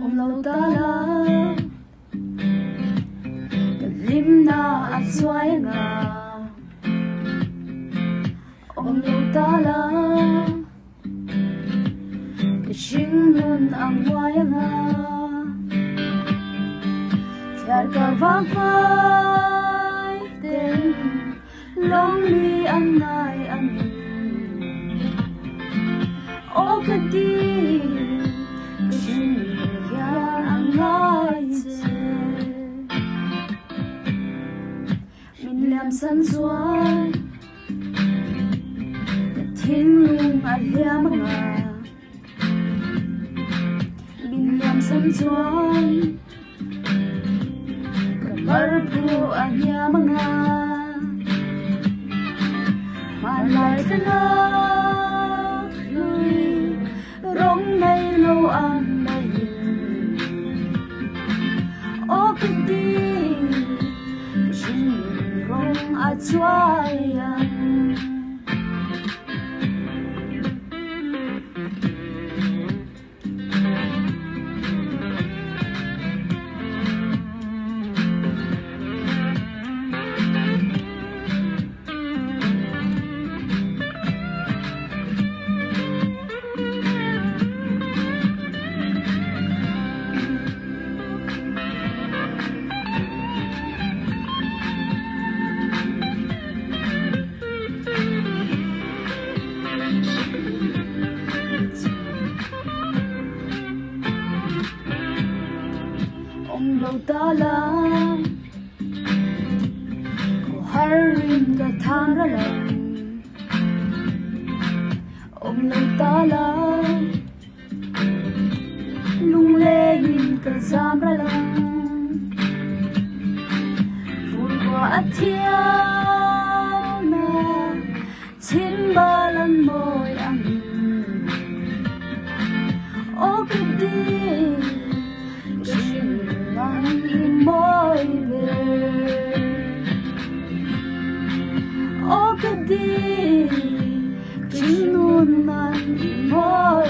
ông lâu ta la lim na at xoay nga ông lâu ta la cái chim luôn ang hoài nga theo cả vang vai tên long li anh ngài anh ô cái đi cái chim ya anh ngài mình làm sân xuôi thiên lung anh liam ngà mình làm sân xuôi Marpu anya mga malay ka na lui rong nay lâu an nay o kadi shin rong at suayan ông lâu ta la cô harin cả tháng ra lần ông lâu ta la lung lê nhìn cả giam ra lần phun qua thiên na chín ba lần môi anh ô cái đi môi về ô cái đi chính luôn mang môi